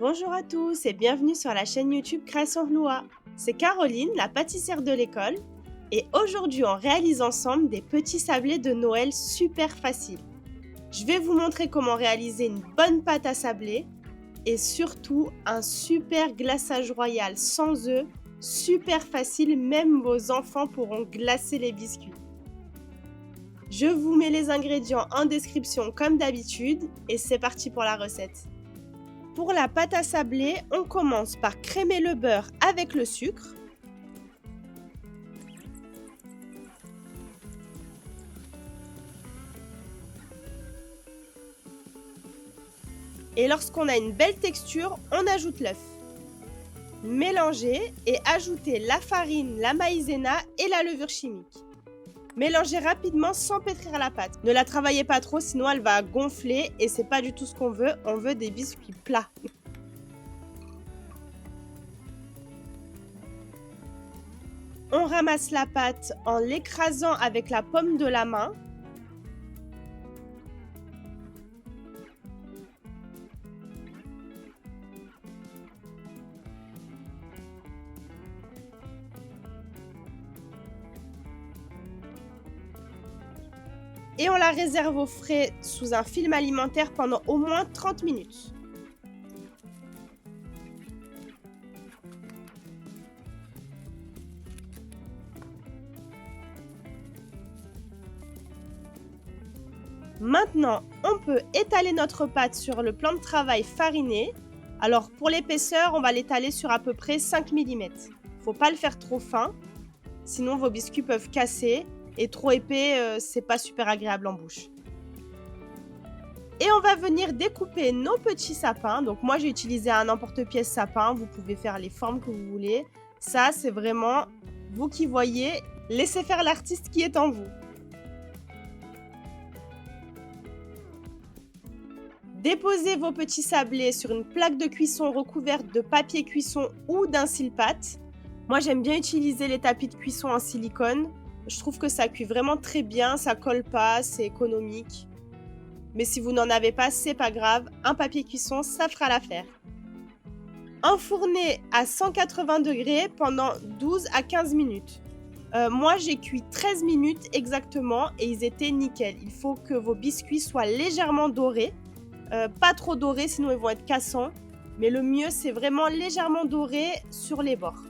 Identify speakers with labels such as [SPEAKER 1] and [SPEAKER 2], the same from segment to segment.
[SPEAKER 1] Bonjour à tous et bienvenue sur la chaîne YouTube Création Loa. C'est Caroline, la pâtissière de l'école, et aujourd'hui on réalise ensemble des petits sablés de Noël super faciles. Je vais vous montrer comment réaliser une bonne pâte à sablé et surtout un super glaçage royal sans œufs, super facile, même vos enfants pourront glacer les biscuits. Je vous mets les ingrédients en description comme d'habitude et c'est parti pour la recette. Pour la pâte à sablé, on commence par crémer le beurre avec le sucre. Et lorsqu'on a une belle texture, on ajoute l'œuf. Mélangez et ajoutez la farine, la maïzena et la levure chimique. Mélangez rapidement sans pétrir la pâte. Ne la travaillez pas trop, sinon elle va gonfler et c'est pas du tout ce qu'on veut. On veut des biscuits plats. On ramasse la pâte en l'écrasant avec la paume de la main. Et on la réserve au frais sous un film alimentaire pendant au moins 30 minutes. Maintenant, on peut étaler notre pâte sur le plan de travail fariné. Alors pour l'épaisseur, on va l'étaler sur à peu près 5 mm. Il ne faut pas le faire trop fin, sinon vos biscuits peuvent casser. Et trop épais, c'est pas super agréable en bouche. Et on va venir découper nos petits sapins. Donc moi j'ai utilisé un emporte-pièce sapin. Vous pouvez faire les formes que vous voulez. Ça c'est vraiment vous qui voyez. Laissez faire l'artiste qui est en vous. Déposez vos petits sablés sur une plaque de cuisson recouverte de papier cuisson ou d'un cile-pâte. Moi j'aime bien utiliser les tapis de cuisson en silicone. Je trouve que ça cuit vraiment très bien, ça colle pas, c'est économique. Mais si vous n'en avez pas, c'est pas grave, un papier cuisson, ça fera l'affaire. Enfournez à 180 degrés pendant 12 à 15 minutes. Moi, j'ai cuit 13 minutes exactement et ils étaient nickel. Il faut que vos biscuits soient légèrement dorés. Pas trop dorés, sinon ils vont être cassants. Mais le mieux, c'est vraiment légèrement doré sur les bords.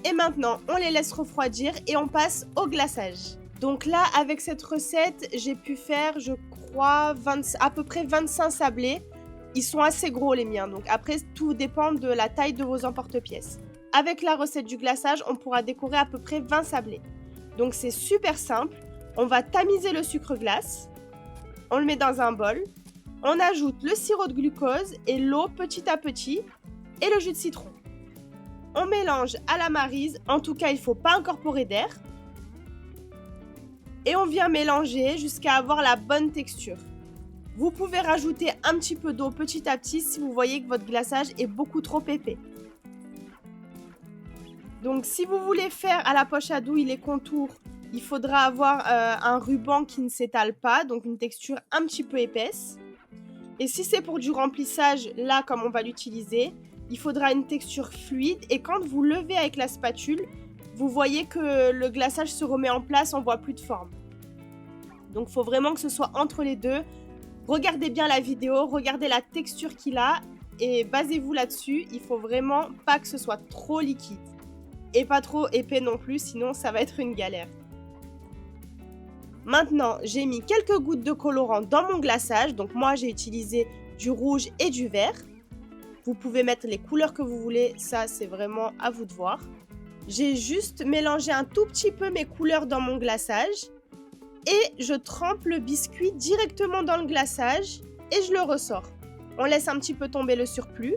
[SPEAKER 1] Et maintenant, on les laisse refroidir et on passe au glaçage. Donc là, avec cette recette, j'ai pu faire, je crois, à peu près 25 sablés. Ils sont assez gros les miens, donc après, tout dépend de la taille de vos emporte-pièces. Avec la recette du glaçage, on pourra décorer à peu près 20 sablés. Donc c'est super simple. On va tamiser le sucre glace. On le met dans un bol. On ajoute le sirop de glucose et l'eau petit à petit et le jus de citron. On mélange à la maryse, en tout cas il ne faut pas incorporer d'air. Et on vient mélanger jusqu'à avoir la bonne texture. Vous pouvez rajouter un petit peu d'eau petit à petit si vous voyez que votre glaçage est beaucoup trop épais. Donc si vous voulez faire à la poche à douille les contours, il faudra avoir un ruban qui ne s'étale pas, donc une texture un petit peu épaisse. Et si c'est pour du remplissage, là comme on va l'utiliser, il faudra une texture fluide et quand vous levez avec la spatule, vous voyez que le glaçage se remet en place, on ne voit plus de forme. Donc il faut vraiment que ce soit entre les deux. Regardez bien la vidéo, regardez la texture qu'il a et basez-vous là-dessus. Il ne faut vraiment pas que ce soit trop liquide et pas trop épais non plus, sinon ça va être une galère. Maintenant, j'ai mis quelques gouttes de colorant dans mon glaçage. Donc moi, j'ai utilisé du rouge et du vert. Vous pouvez mettre les couleurs que vous voulez, ça c'est vraiment à vous de voir. J'ai juste mélangé un tout petit peu mes couleurs dans mon glaçage et je trempe le biscuit directement dans le glaçage et je le ressors. On laisse un petit peu tomber le surplus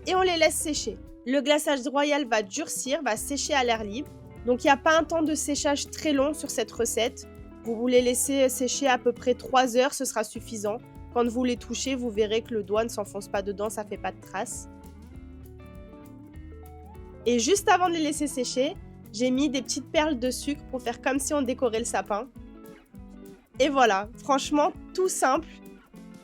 [SPEAKER 1] et on les laisse sécher. Le glaçage royal va durcir, va sécher à l'air libre. Donc il n'y a pas un temps de séchage très long sur cette recette. Vous les laissez sécher à peu près 3 heures, ce sera suffisant. Quand vous les touchez, vous verrez que le doigt ne s'enfonce pas dedans, ça ne fait pas de traces. Et juste avant de les laisser sécher, j'ai mis des petites perles de sucre pour faire comme si on décorait le sapin. Et voilà, franchement, tout simple.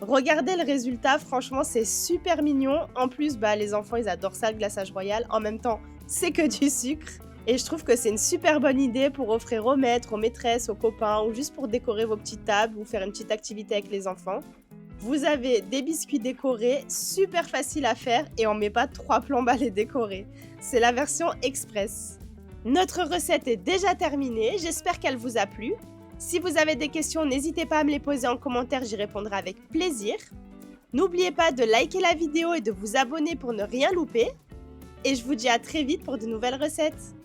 [SPEAKER 1] Regardez le résultat, franchement, c'est super mignon. En plus, les enfants, ils adorent ça, le glaçage royal. En même temps, c'est que du sucre. Et je trouve que c'est une super bonne idée pour offrir aux maîtres, aux maîtresses, aux copains ou juste pour décorer vos petites tables ou faire une petite activité avec les enfants. Vous avez des biscuits décorés, super faciles à faire et on met pas 3 plombes à les décorer. C'est la version express. Notre recette est déjà terminée, j'espère qu'elle vous a plu. Si vous avez des questions, n'hésitez pas à me les poser en commentaire, j'y répondrai avec plaisir. N'oubliez pas de liker la vidéo et de vous abonner pour ne rien louper. Et je vous dis à très vite pour de nouvelles recettes.